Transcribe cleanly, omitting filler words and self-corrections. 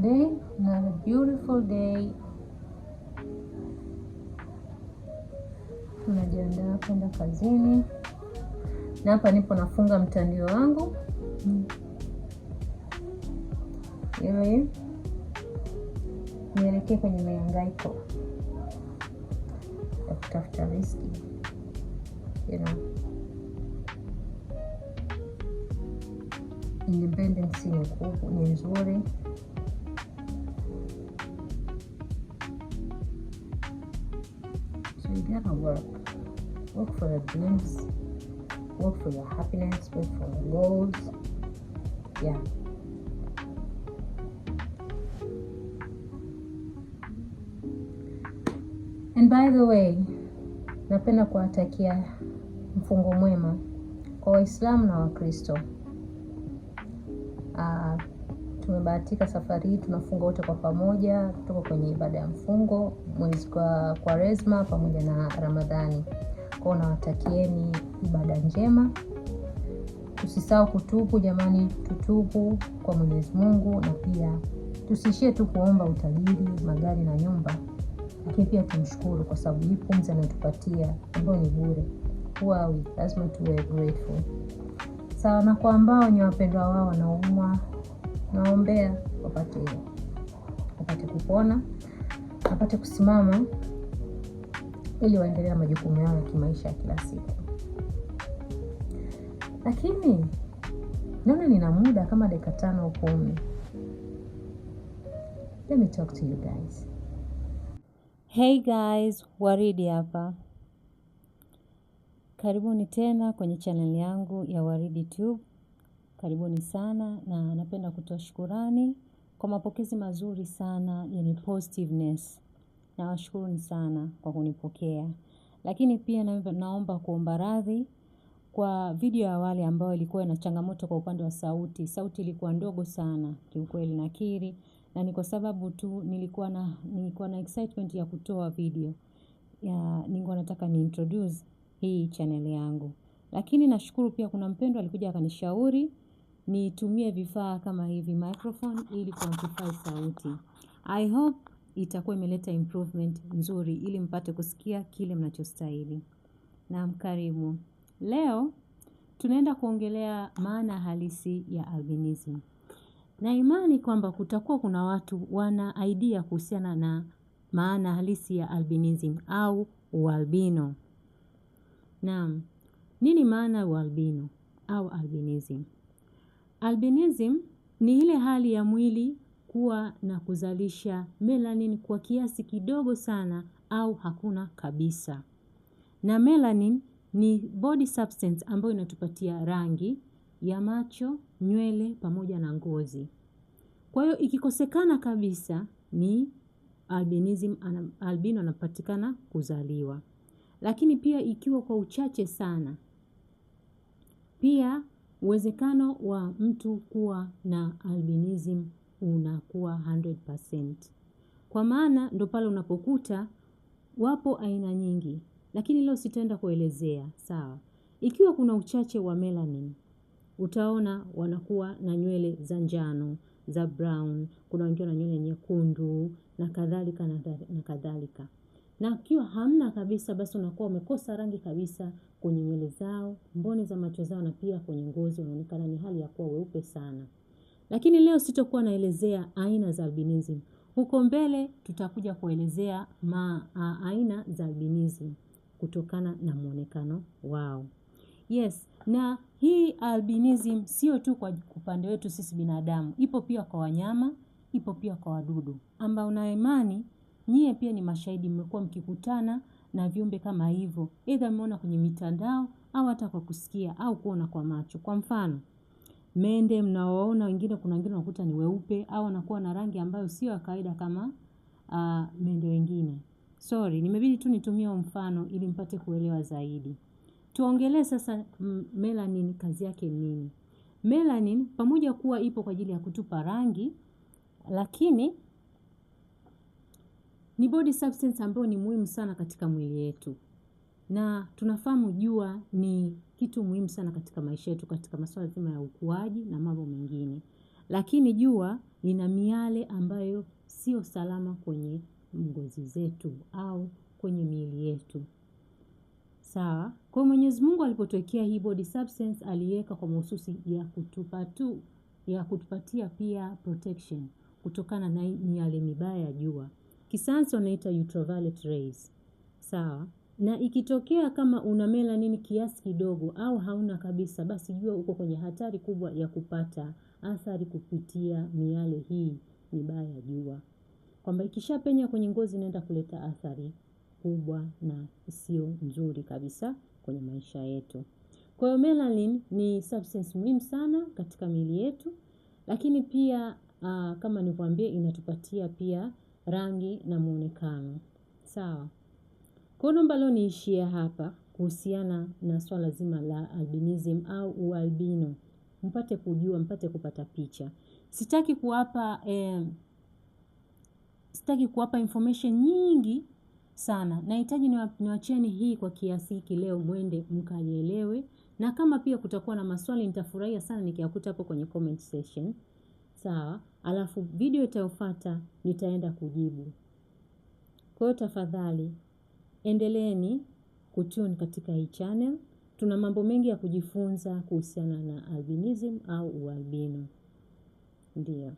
day, another beautiful day. Tunajiandaa kwenda kazini, na hapa nipo nafunga mtandio wangu ili nielekee kwenye mihangaiko ya kutafuta riziki, Independence ni nzuri. So you gotta work for your dreams, work for your happiness, work for your goals. Yeah. And by the way, napenda kuwatakia mfungo mwema kwa Waislamu na Wakristo. Tumebahatika safari hii tunafunga wote kwa pamoja, tuko kwenye ibada ya mfungo mwezi kwa Kwaresma pamoja na Ramadhani. Kwa nawatakieni ibada njema. Tusisahau kutubu jamani, tutubu kwa Mwenyezi Mungu, na pia tusiishie tu kuomba utajiri, magari na nyumba, lakini pia tumshukuru kwa sababu hii pumzi anayotupatia ambayo ni bure. Lazima tuwe grateful. Sawa, na kwa ambao ni wapendwa wao wanaumwa, naombea wapate kupona, wapate kusimama ili waendelee na majukumu yao ya kimaisha ya kila siku. Lakini naona nina muda kama dakika 5 au 10. Let me talk to you guys. Hey guys, Waridi hapa. Karibuni tena kwenye channel yangu ya Waridi Tube. Karibuni sana, na napenda kutoa shukurani kwa mapokezi mazuri sana yenye positiveness. Nawashukuruni sana kwa kunipokea. Lakini pia naomba kuomba radhi kwa video ya awali ambayo ilikuwa na changamoto kwa upande wa sauti. Sauti ilikuwa ndogo sana kiukweli, nakiri, na ni kwa sababu tu nilikuwa na excitement ya kutoa video. Nilikuwa nataka ni introduce hii channel yangu. Lakini nashukuru pia kuna mpendwa alikuja akanishauri nitumie vifaa kama hivi, microphone, ili kuamplify sauti. I hope itakuwa imeleta improvement nzuri ili mpate kusikia kile mnachostahili. Na karibu. Leo tunaenda kuongelea maana halisi ya albinism. Na imani kwamba kutakuwa kuna watu wana idea kuhusiana na maana halisi ya albinism au ualbino. Naam, nini maana ya ualbino au albinism? Albinism ni ile hali ya mwili kuwa na kuzalisha melanin kwa kiasi kidogo sana au hakuna kabisa. Na melanin ni body substance ambayo inatupatia rangi ya macho, nywele pamoja na ngozi. Kwa hiyo ikikosekana kabisa ni albino anapatikana kuzaliwa. Lakini pia ikiwa kwa uchache sana, pia uwezekano wa mtu kuwa na albinism unakuwa 100%. Kwa maana ndo pale unapokuta wapo aina nyingi, lakini leo sitaenda kuelezea, sawa. Ikiwa kuna uchache wa melanin, utaona wanakuwa na nywele za njano, za brown, kuna wengine na nywele nyekundu na kadhalika na kadhalika. Na ikiwa hamna kabisa, basi unakuwa umekosa rangi kabisa kwenye nywele zao, mboni za macho zao, na pia kwenye ngozi wanaonekana ni hali ya kuwa weupe sana. Lakini leo sitakuwa naelezea aina za albinism. Huko mbele tutakuja kuelezea aina za albinism kutokana na muonekano wao. Yes, na hii albinism sio tu kwa upande wetu sisi binadamu. Ipo pia kwa wanyama, ipo pia kwa wadudu. Ambao na imani nyie pia ni mashahidi, mmekuwa mkikutana na viumbe kama hivyo. Either mmeona kwenye mitandao au hata kwa kusikia au kuona kwa macho. Kwa mfano, mende mnaoona wengine, kuna wengine unakuta ni weupe au wanakuwa na rangi ambayo sio ya kawaida kama mende wengine. Sorry, nimebidi tu nitumie mfano ili mpate kuelewa zaidi. Tuongelee sasa melanin, kazi yake nini? Melanin pamoja kuwa ipo kwa ajili ya kutupa rangi, lakini ni body substance ambayo ni muhimu sana katika mwili yetu. Na tunafahamu jua ni kitu muhimu sana katika maisha yetu, katika masuala zima ya ukuaji na mambo mengine. lakini jua lina miale ambayo sio salama kwenye ngozi zetu au kwenye miili yetu. Sawa? Kwa Mwenyezi Mungu alipotuwekea hii body substance aliweka kwa mahususi ya kutupatia pia protection kutokana na miale mibaya ya jua. Kisayansi wanaita ultraviolet rays. Sawa? Na ikitokea kama una melanin kiasi kidogo au hauna kabisa, basi jua uko kwenye hatari kubwa ya kupata athari kupitia miale hii mibaya ya jua. Kwamba ikishapenya kwenye ngozi inaenda kuleta athari kubwa na sio nzuri kabisa kwenye maisha yetu. Kwa hiyo melanin ni substance muhimu sana katika miili yetu, lakini pia kama nilivyowaambia inatupatia pia rangi na muonekano. Sawa? Kwa naomba leo niishie hapa kuhusiana na swala zima la albinism au ualbino. Mpate kujua, mpate kupata picha. Sitaki kuwapa information nyingi sana. Nahitaji niwachieni hii kwa kiasi hiki leo mwende mkaielewe. Na kama pia kutakuwa na maswali nitafurahia sana nikiyakuta hapo kwenye comment section. Sawa? Alafu video itayofuata nitaenda kujibu. Kwa hiyo tafadhali endeleeni kutune katika hii channel. Tuna mambo mengi ya kujifunza kuhusiana na albinism au ualbino. Ndio.